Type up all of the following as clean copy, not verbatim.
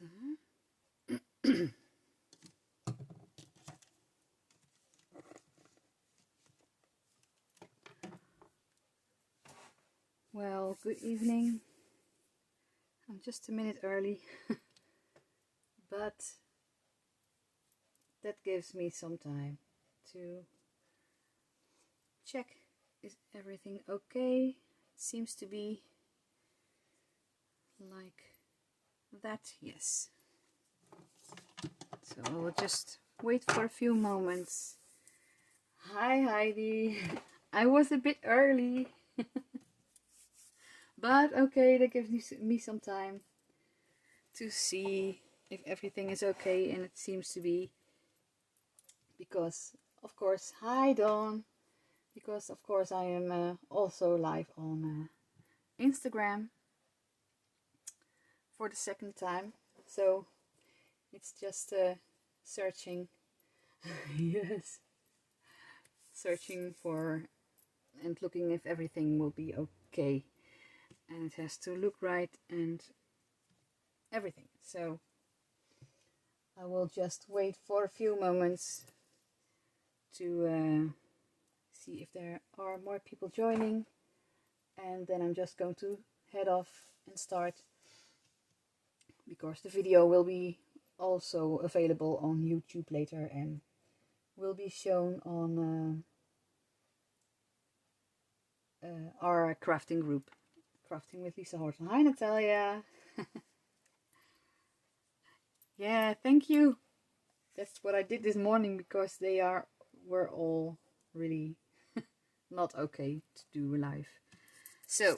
So. Well, good evening. I'm just a minute early, but that gives me some time to check is everything okay. It seems to be like that, yes. So I will just wait for a few moments. Hi Heidi, I was a bit early. But okay, that gives me some time to see if everything is okay, and it seems to be, because of course, hi Dawn, because of course I am also live on Instagram for the second time, so it's just searching, yes, searching for and looking if everything will be okay, and it has to look right and everything. So I will just wait for a few moments to see if there are more people joining, and then I'm just going to head off and start, because the video will be also available on YouTube later and will be shown on our crafting group, Crafting with Lisa Horton. Hi Nataja. Yeah, thank you. That's what I did this morning, because they were all really not okay to do live. So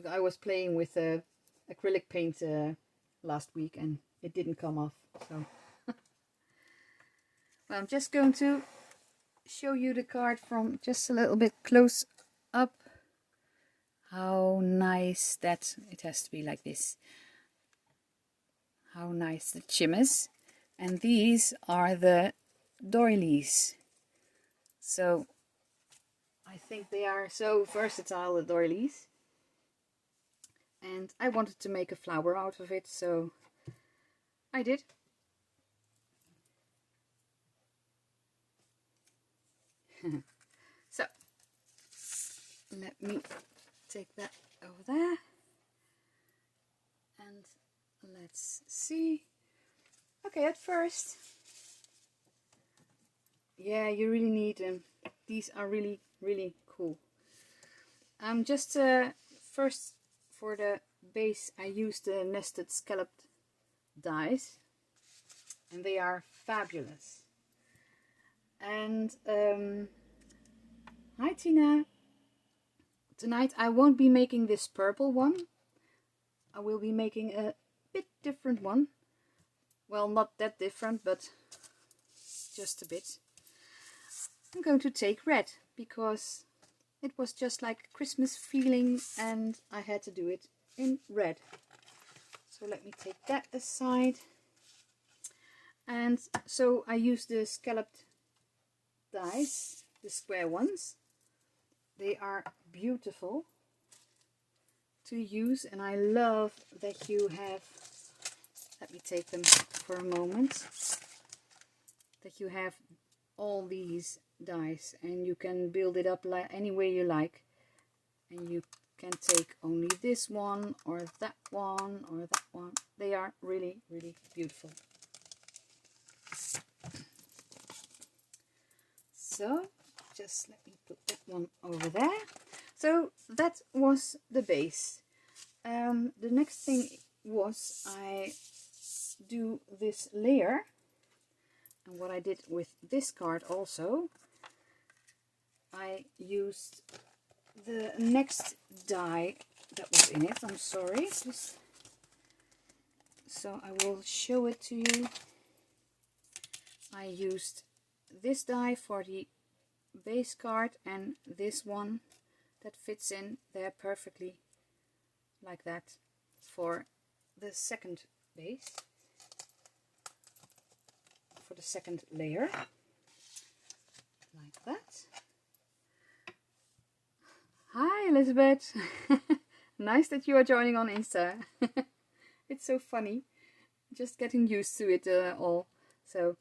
I was playing with acrylic paint last week and it didn't come off. So well, I'm just going to show you the card from just a little bit close up. How nice that it has to be like this. How nice the chim is. And these are the doilies. So I think they are so versatile, the doilies. And I wanted to make a flower out of it, so I did. So let me take that over there, and let's see. Okay, at first, yeah, you really need them. These are really, really cool. Just first, for the base, I used the nested scalloped dies, and they are fabulous. And hi Tina. Tonight I won't be making this purple one. I will be making a bit different one. Well, not that different, but just a bit. I'm going to take red, because it was just like Christmas feeling and I had to do it in red. So let me take that aside. And so I use the scalloped dies, the square ones. They are beautiful to use, and I love that you have, let me take them for a moment, that you have all these dies and you can build it up like any way you like, and you can take only this one or that one or that one. They are really, really beautiful. So just let me put that one over there. So that was the base. The next thing was I do this layer, and what I did with this card also, I used the next die that was in it. I'm sorry, so I will show it to you. I used this die for the base card, and this one that fits in there perfectly like that for the second base, for the second layer, like that. Hi Elizabeth. Nice that you are joining on Insta. It's so funny just getting used to it all. So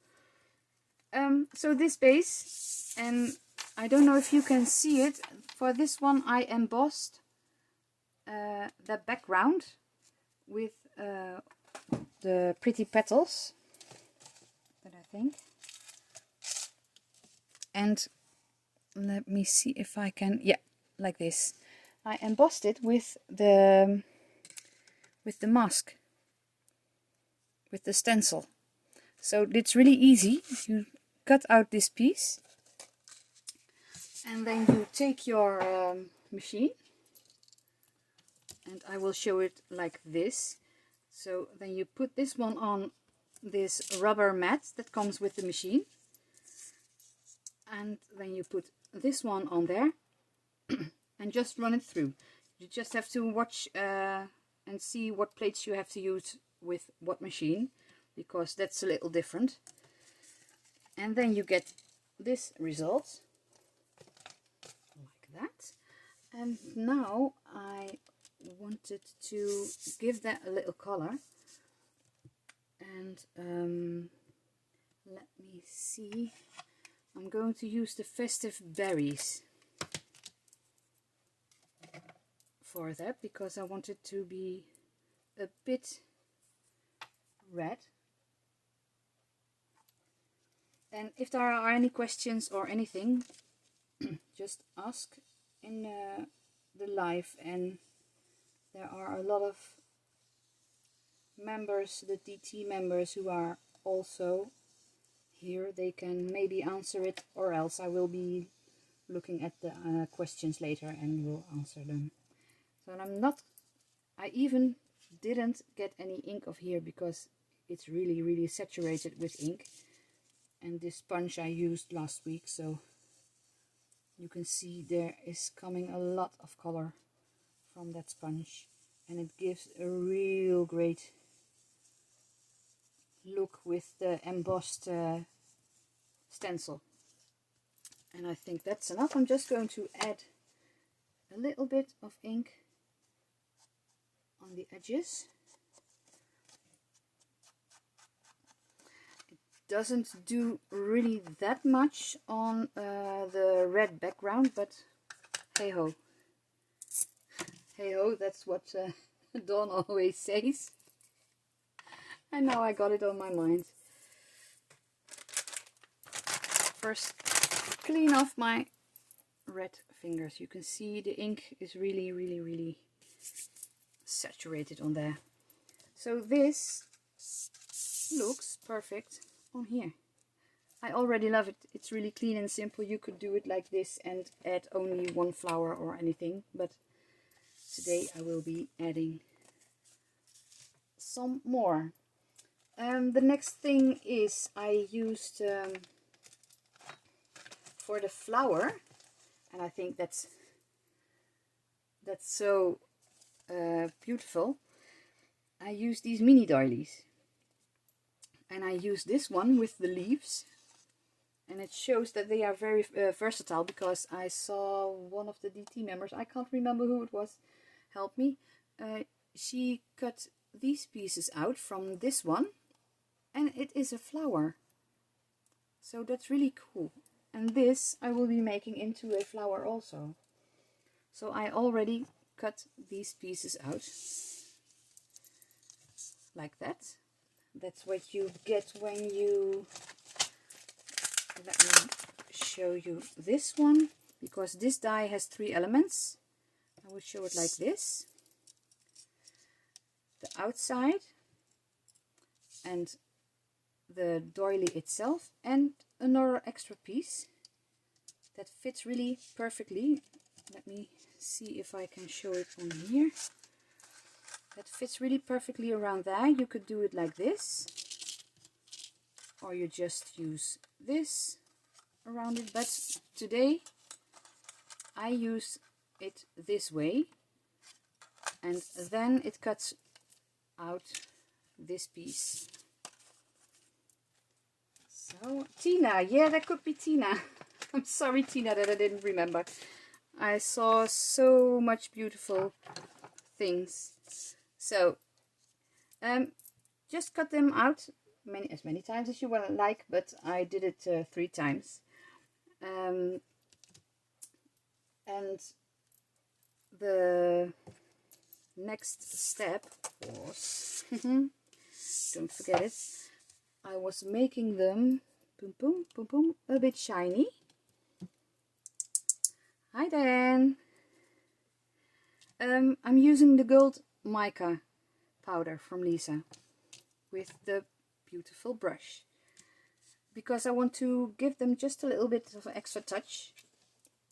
so this base, and I don't know if you can see it, for this one I embossed the background with the pretty petals that I think. And let me see if I can, yeah, like this. I embossed it with the mask, with the stencil. So it's really easy. You cut out this piece and then you take your machine, and I will show it like this. So then you put this one on this rubber mat that comes with the machine, and then you put this one on there and just run it through. You just have to watch and see what plates you have to use with what machine, because that's a little different. And then you get this result like that. And now I wanted to give that a little color, and let me see, I'm going to use the festive berries for that, because I want it to be a bit red. And if there are any questions or anything, just ask in the live, and there are a lot of members, the DT members, who are also here. They can maybe answer it, or else I will be looking at the questions later and will answer them. So I even didn't get any ink off here, because it's really saturated with ink. And this sponge I used last week, so you can see there is coming a lot of color from that sponge, and it gives a real great look with the embossed stencil. And I think that's enough. I'm just going to add a little bit of ink on the edges. Doesn't do really that much on the red background, but hey ho, that's what Dawn always says, and now I got it on my mind. First, clean off my red fingers. You can see the ink is really saturated on there. So this looks perfect on here. I already love it. It's really clean and simple. You could do it like this and add only one flower or anything, but today I will be adding some more. The next thing is I used for the flower, and I think that's so beautiful. I use these mini doilies. And I use this one with the leaves, and it shows that they are very versatile, because I saw one of the DT members, I can't remember who it was, help me, she cut these pieces out from this one, and it is a flower. So that's really cool. And this I will be making into a flower also. So I already cut these pieces out like that. That's what you get when you, let me show you this one, because this die has 3 elements. I will show it like this. The outside, and the doily itself, and another extra piece that fits really perfectly. Let me see if I can show it on here. That fits really perfectly around there. You could do it like this, or you just use this around it, but today I use it this way, and then it cuts out this piece. So Tina, yeah, that could be Tina. I'm sorry, Tina, that I didn't remember. I saw so much beautiful things. So just cut them out as many times as you like, but I did it 3 times. And the next step was, don't forget it, I was making them boom, boom, boom, boom, a bit shiny. Hi Dan! I'm using the gold mica powder from Lisa with the beautiful brush because I want to give them just a little bit of extra touch.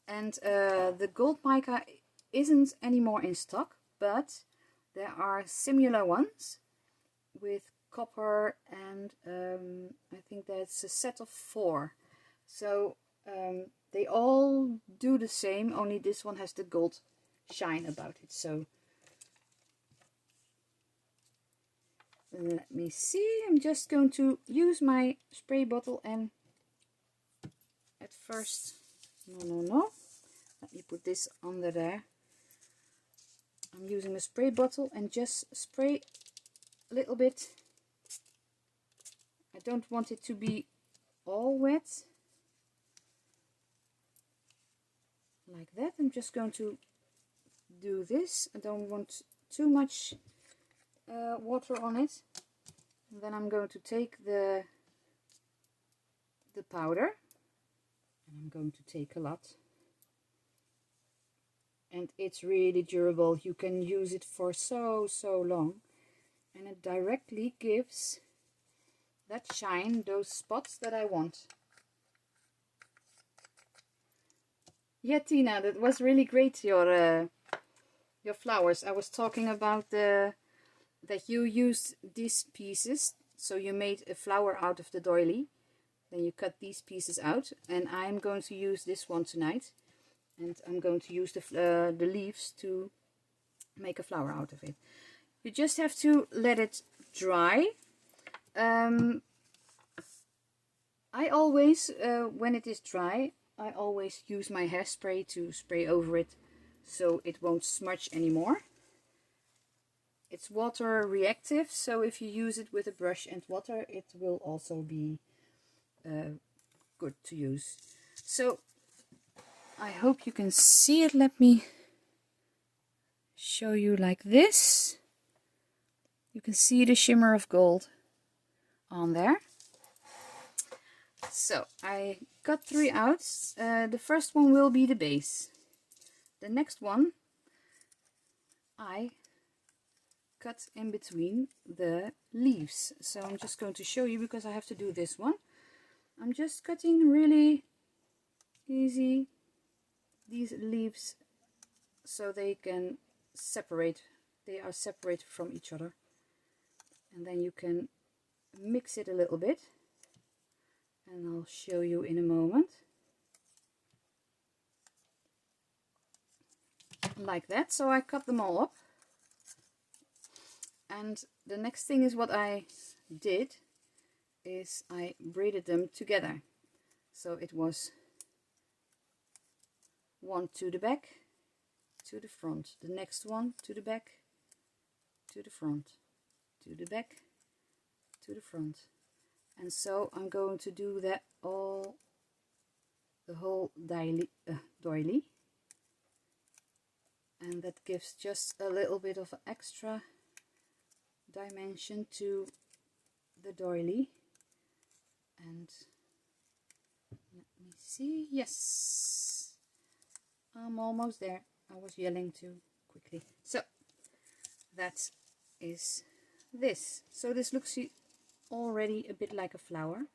And the gold mica isn't anymore in stock, but there are similar ones with copper, and I think that's a set of 4. So they all do the same, only this one has the gold shine about it. So let me see, I'm just going to use my spray bottle, and at first, no, let me put this under there. I'm using a spray bottle and just spray a little bit. I don't want it to be all wet. Like that. I'm just going to do this. I don't want too much water on it. And then I'm going to take the powder, and I'm going to take a lot. And it's really durable. You can use it for so long, and it directly gives that shine, those spots that I want. Yeah, Tina, that was really great, your flowers. I was talking about that you used these pieces, so you made a flower out of the doily. Then you cut these pieces out, and I'm going to use this one tonight. And I'm going to use the leaves to make a flower out of it. You just have to let it dry. I always, when it is dry, I always use my hairspray to spray over it so it won't smudge anymore. It's water reactive, so if you use it with a brush and water, it will also be good to use. So I hope you can see it. Let me show you like this. You can see the shimmer of gold on there. So I got 3 out. The first one will be the base. The next one I cut in between the leaves. So I'm just going to show you because I have to do this one. I'm just cutting really easy these leaves so they can separate. They are separated from each other, and then you can mix it a little bit, and I'll show you in a moment. Like that. So I cut them all up, and the next thing is what I did is I braided them together. So it was one to the back, to the front, the next one to the back, to the front, to the back, to the front. And so I'm going to do that all, the whole doily, and that gives just a little bit of extra dimension to the doily. And let me see, yes, I'm almost there. I was yelling too quickly. So that is this. So this looks already a bit like a flower.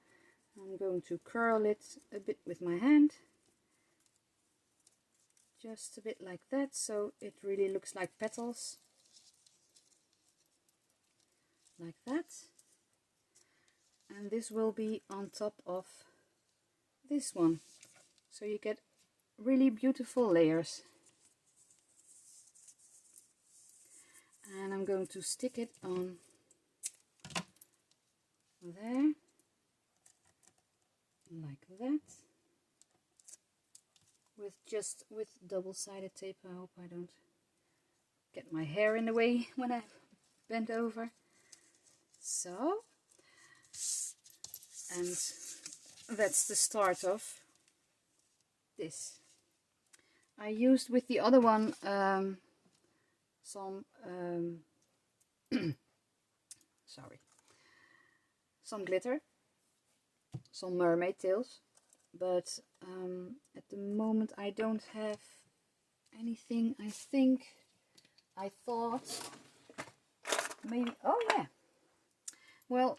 I'm going to curl it a bit with my hand, just a bit like that, so it really looks like petals, like that. And this will be on top of this one, so you get really beautiful layers. And I'm going to stick it on there, like that, with double-sided tape. I hope I don't get my hair in the way when I bend over. So, and that's the start of this. I used with the other one some sorry, some glitter, some mermaid tails, but at the moment I don't have anything. I thought maybe, oh yeah, well,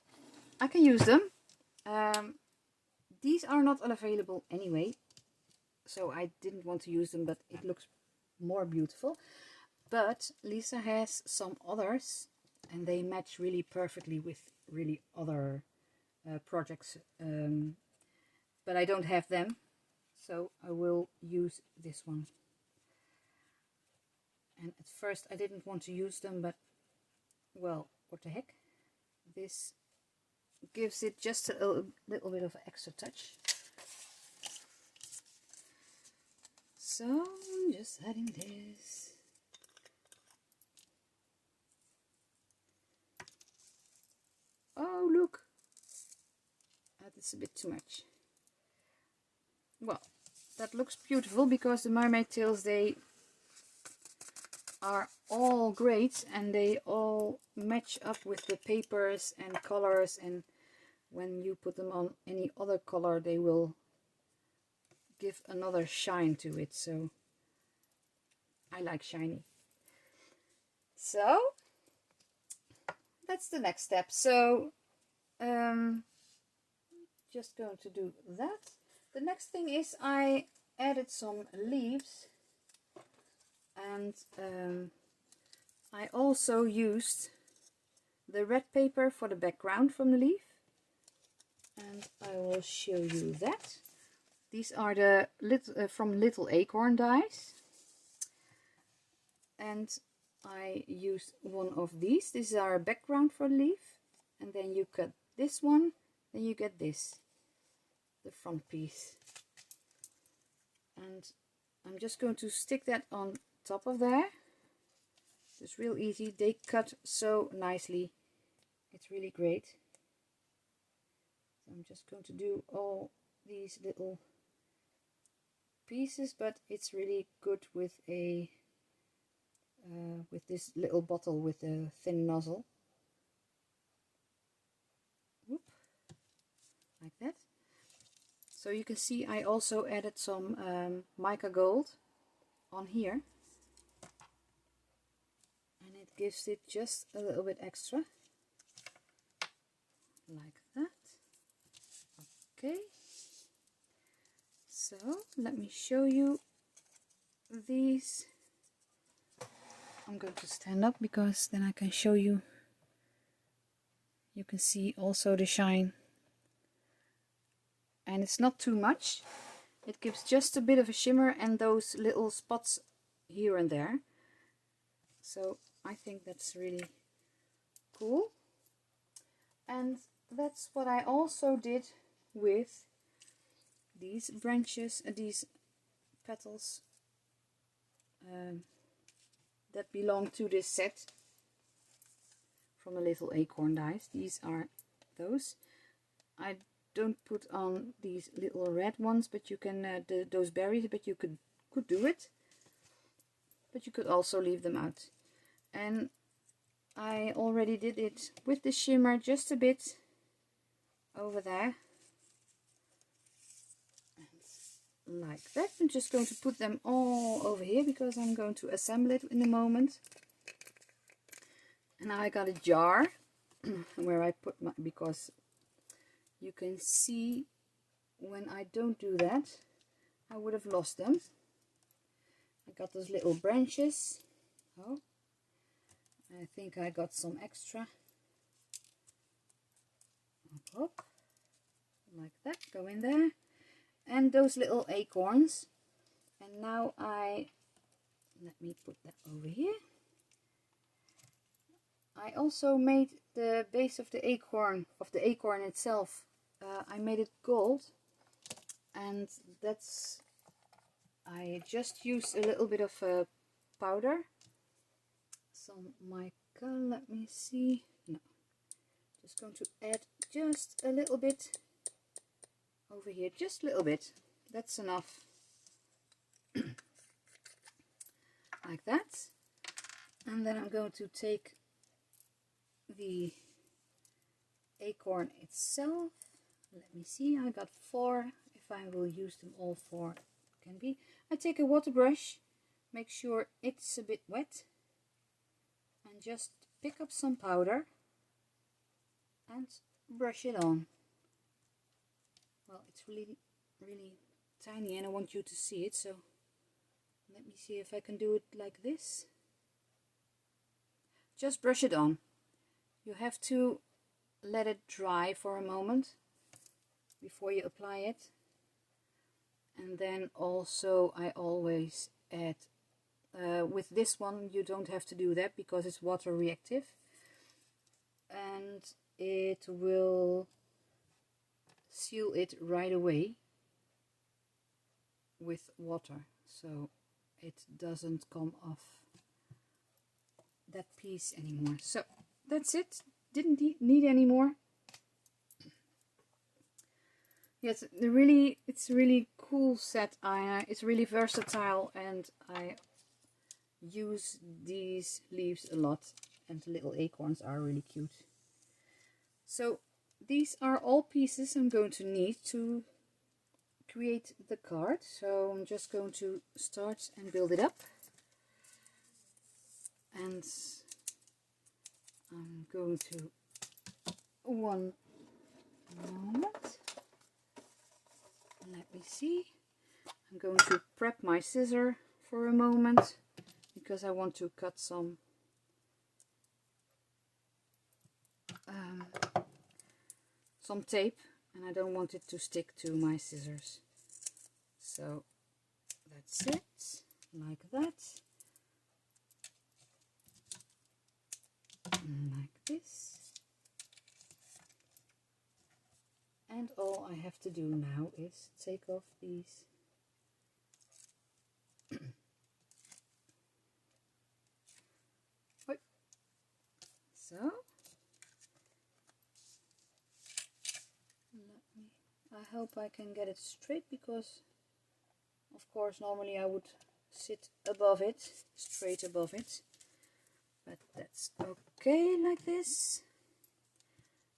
I can use them. These are not available anyway, so I didn't want to use them, but it looks more beautiful. But Lisa has some others, and they match really perfectly with really other projects, but I don't have them, so I will use this one. And at first I didn't want to use them, but well, what the heck, this gives it just a little bit of an extra touch. So I'm just adding this. Oh, look, that is a bit too much. Well, that looks beautiful because the mermaid tails, they are all great and they all match up with the papers and colors, and when you put them on any other color they will give another shine to it, so I like shiny. So that's the next step. So just going to do that. The next thing is I added some leaves, and I also used the red paper for the background from the leaf, and I will show you that. These are the from Little Acorn dies, and I used one of these. These are a background for the leaf, and then you cut this one, then you get this, the front piece. And I'm just going to stick that on top of there. It's real easy. They cut so nicely. It's really great. So I'm just going to do all these little pieces, but it's really good with a with this little bottle with a thin nozzle. Whoop, like that. So you can see I also added some mica gold on here, and it gives it just a little bit extra, like that. Okay, so let me show you these. I'm going to stand up because then I can show you. You can see also the shine, and it's not too much. It gives just a bit of a shimmer and those little spots here and there. So I think that's really cool. And that's what I also did with these branches, these petals that belong to this set from the Little Acorn dies. These are those. I don't put on these little red ones, but you can those berries, but you could do it, but you could also leave them out. And I already did it with the shimmer just a bit over there, and like that. I'm just going to put them all over here because I'm going to assemble it in a moment. And I got a jar where I put my, because you can see when I don't do that I would have lost them. I got those little branches. Oh, I think I got some extra. Hop, like that, go in there. And those little acorns. And now let me put that over here. I also made the base of the acorn itself. I made it gold, and that's, I just used a little bit of powder, some mica, let me see, no, just going to add just a little bit over here, just a little bit. That's enough. Like that. And then I'm going to take the acorn itself. Let me see, I got 4. If I will use them all 4, can be. I take a water brush, make sure it's a bit wet, and just pick up some powder and brush it on. Well, it's really tiny and I want you to see it, so let me see if I can do it like this. Just brush it on. You have to let it dry for a moment before you apply it. And then also I always add, with this one you don't have to do that because it's water reactive and it will seal it right away with water, so it doesn't come off that piece anymore. So that's it, didn't need any more. Yes, it's really cool set. It's really versatile and I use these leaves a lot, and the little acorns are really cute. So these are all pieces I'm going to need to create the card. So I'm just going to start and build it up. And I'm going to, one moment, let me see, I'm going to prep my scissor for a moment because I want to cut some tape and I don't want it to stick to my scissors. So that's it, like that, and like this. And all I have to do now is take off these so I hope I can get it straight, because of course normally I would sit above it, straight above it, but that's okay like this.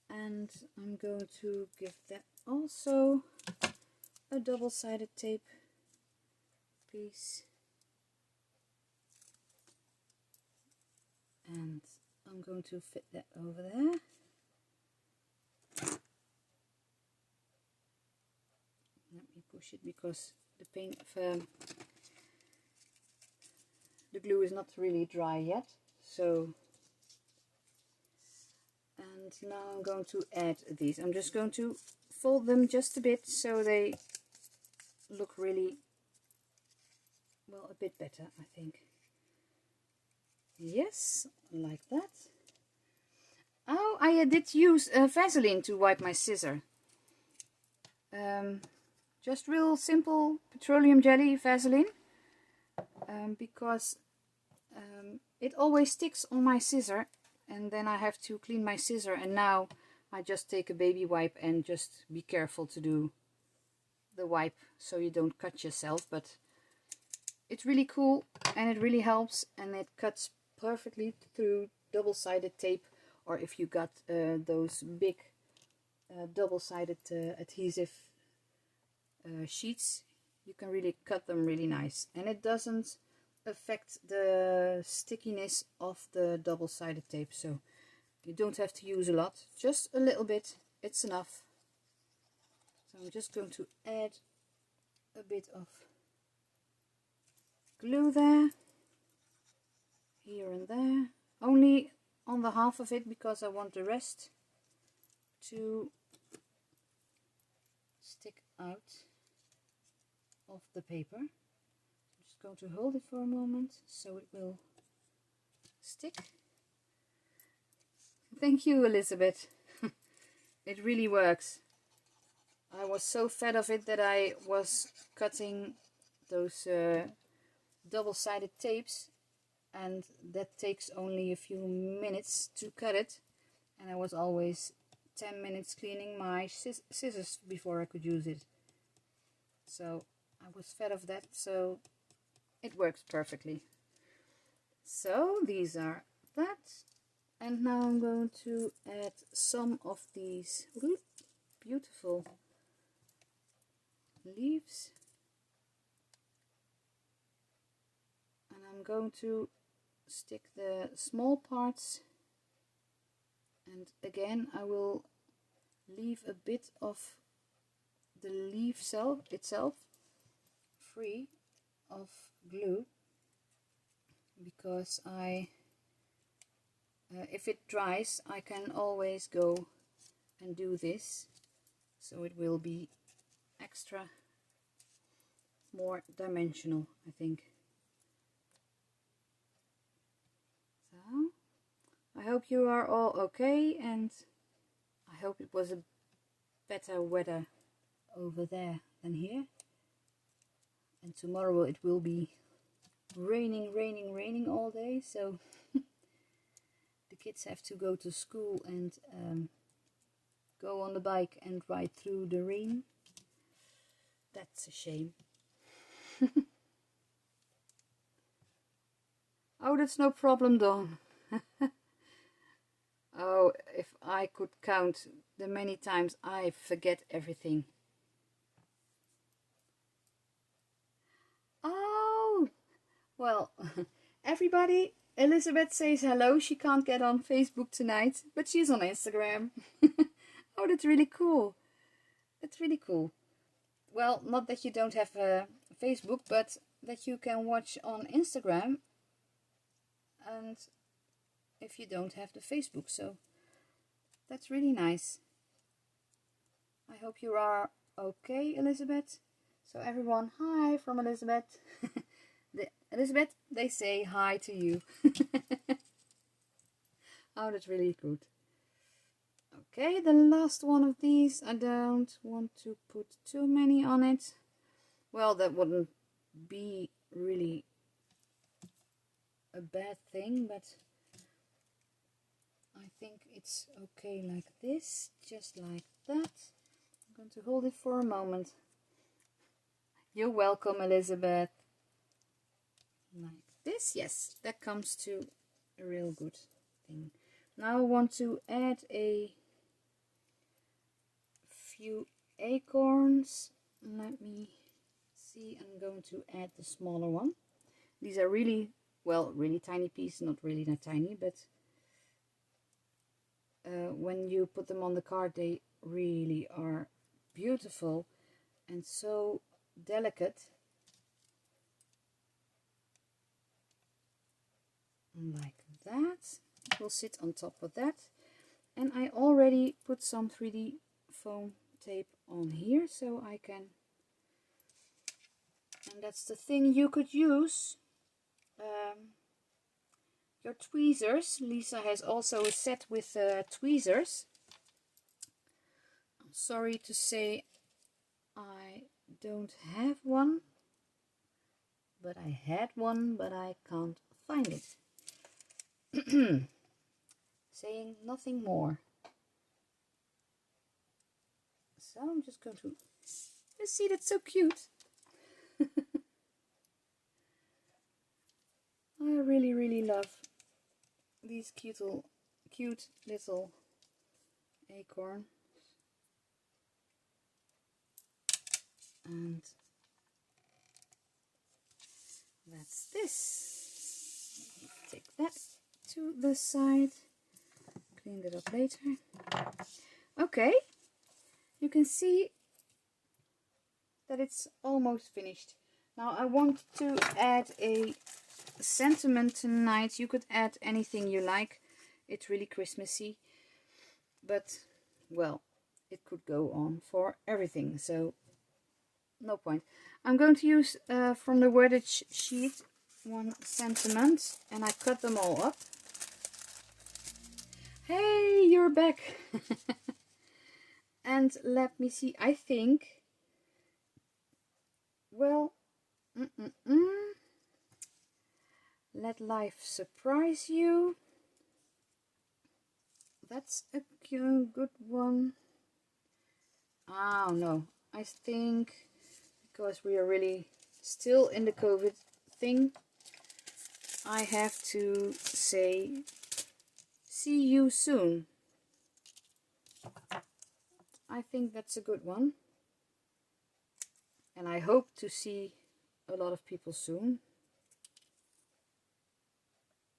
And I'm going to give that also a double-sided tape piece, and I'm going to fit that over there. Let me push it because the glue is not really dry yet. So, and now I'm going to add these. I'm just going to fold them just a bit so they look really, well, a bit better, I think. Yes, like that. Oh, I did use Vaseline to wipe my scissor. Just real simple petroleum jelly Vaseline, because it always sticks on my scissor and then I have to clean my scissor, and now I just take a baby wipe and just be careful to do the wipe so you don't cut yourself. But it's really cool and it really helps, and it cuts perfectly through double-sided tape, or if you got those big double-sided adhesive sheets, you can really cut them really nice, and it doesn't affect the stickiness of the double-sided tape. So you don't have to use a lot, just a little bit, it's enough. So I'm just going to add a bit of glue there, here and there, only on the half of it because I want the rest to stick out of the paper. I'm just going to hold it for a moment so it will stick. Thank you, Elizabeth. It really works. I was so fed of it that I was cutting those double-sided tapes, and that takes only a few minutes to cut it, and I was always 10 minutes cleaning my scissors before I could use it. So I was fed of that, so it works perfectly. So these are that. And now I'm going to add some of these beautiful leaves. And I'm going to stick the small parts, and again I will leave a bit of the leaf itself free of glue, because if it dries I can always go and do this, so it will be extra more dimensional, I think. So I hope you are all okay, and I hope it was a better weather over there than here. And tomorrow it will be raining all day, so the kids have to go to school and go on the bike and ride through the rain. That's a shame. Oh, that's no problem, Dawn. Oh, if I could count the many times I forget everything. Oh, well, everybody, Elizabeth says hello. She can't get on Facebook tonight, but she's on Instagram. Oh, that's really cool. That's really cool. Well, not that you don't have Facebook, but that you can watch on Instagram, and if you don't have the Facebook, so that's really nice. I hope you are okay, Elizabeth. So everyone, hi from Elizabeth. Elizabeth, they say hi to you. Oh, that's really good. Okay, the last one of these. I don't want to put too many on it. Well, that wouldn't be really a bad thing, but I think it's okay like this, just like that. I'm going to hold it for a moment. You're welcome, Elizabeth. Like this, yes, that comes to a real good thing. Now I want to add a few acorns. Let me see, I'm going to add the smaller one. These are really, well, really tiny pieces, not really that tiny, but when you put them on the card, they really are beautiful and so delicate. Like that. It will sit on top of that. And I already put some 3D foam tape on here, so I can, and that's the thing you could use, your tweezers. Lisa has also a set with tweezers. I'm sorry to say I don't have one, but I had one, but I can't find it. Saying nothing more. So I'm just going to, you see, that's so cute. I really love these cute little acorns. And that's this. Take that to the side. Clean it up later. Okay, you can see that it's almost finished. Now I want to add a sentiment tonight. You could add anything you like. It's really Christmassy, but well, it could go on for everything, so no point. I'm going to use from the wordage sheet one sentiment, and I cut them all up. Hey, you're back. And let me see, I think, well, let life surprise you. That's a good one. Oh no, I think because we are really still in the COVID thing, I have to say see you soon. I think that's a good one. And I hope to see a lot of people soon.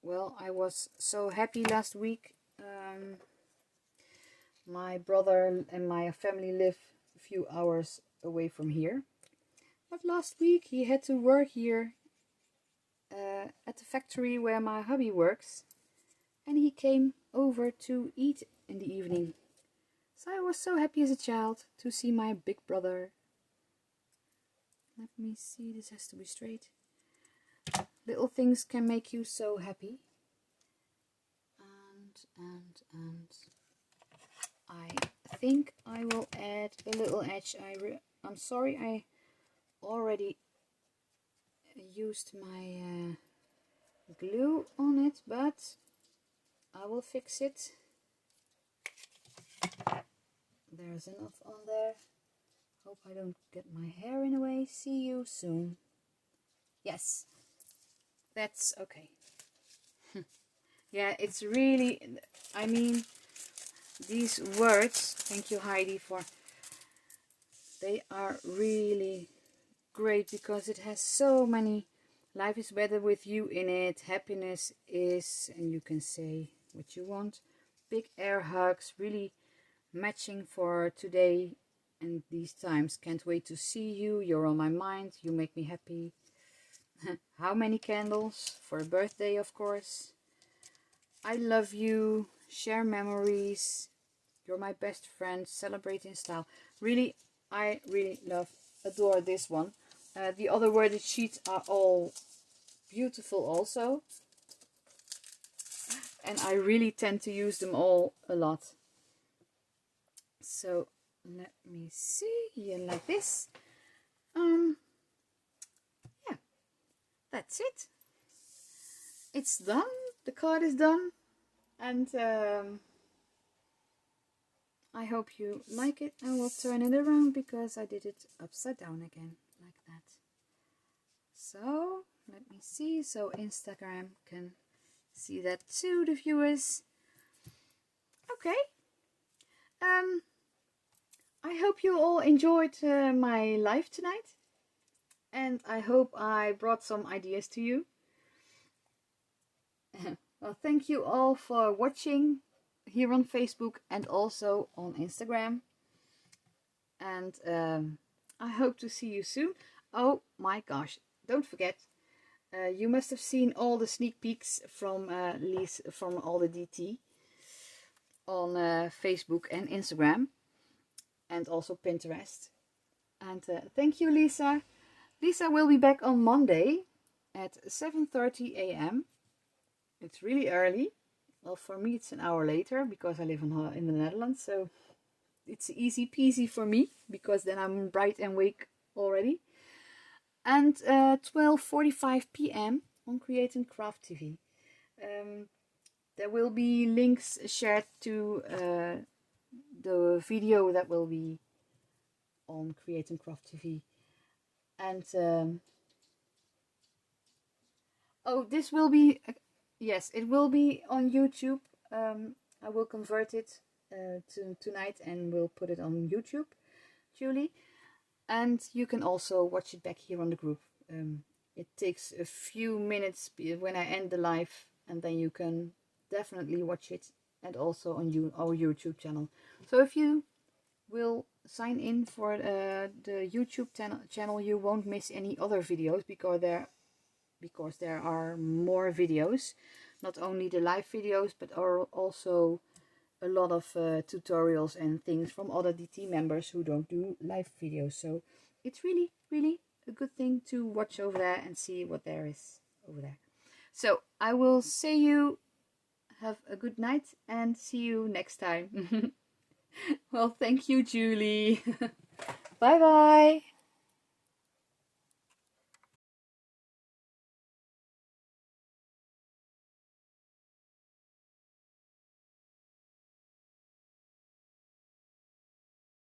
Well, I was so happy last week. My brother and my family live a few hours away from here. But last week he had to work here at the factory where my hubby works. And he came over to eat in the evening. So I was so happy as a child to see my big brother. Let me see, this has to be straight. Little things can make you so happy. And I think I will add a little edge. I'm sorry I already used my glue on it, but I will fix it. There's enough on there. Hope I don't get my hair in the way. See you soon. Yes, that's okay. Yeah, it's really, I mean, these words, thank you Heidi for, they are really great because it has so many, life is better with you in it, happiness is, and you can say what you want, big air hugs, really matching for today and these times, can't wait to see you, you're on my mind, you make me happy. How many candles for a birthday, of course. I love you, share memories, you're my best friend, celebrate in style. Really, I really adore this one. The other worded sheets are all beautiful also. And I really tend to use them all a lot. So, let me see, here like this. Yeah, that's it. It's done. The card is done. And I hope you like it. I will turn it around because I did it upside down again, like that. So, let me see. So, Instagram can see that too, the viewers. Okay. I hope you all enjoyed my live tonight. And I hope I brought some ideas to you. Well, thank you all for watching here on Facebook and also on Instagram. And I hope to see you soon. Oh my gosh, don't forget, you must have seen all the sneak peeks from Lisa, from all the DT on Facebook and Instagram and also Pinterest. And thank you, Lisa. Lisa will be back on Monday at 7:30 a.m. It's really early. Well, for me it's an hour later because I live in the Netherlands, so it's easy peasy for me because then I'm bright and awake already. And 12:45 p.m. on Create and Craft TV. There will be links shared to the video that will be on Create and Craft TV. And oh, this will be, yes, it will be on YouTube. I will convert it tonight and we'll put it on YouTube, Julie. And you can also watch it back here on the group. It takes a few minutes when I end the live, and then you can definitely watch it, and also on our YouTube channel. So if you will sign in for the YouTube channel, you won't miss any other videos because there are more videos, not only the live videos, but are also a lot of tutorials and things from other DT members who don't do live videos. So it's really, really a good thing to watch over there and see what there is over there. So I will say you have a good night and see you next time. Well, thank you, Julie. Bye bye.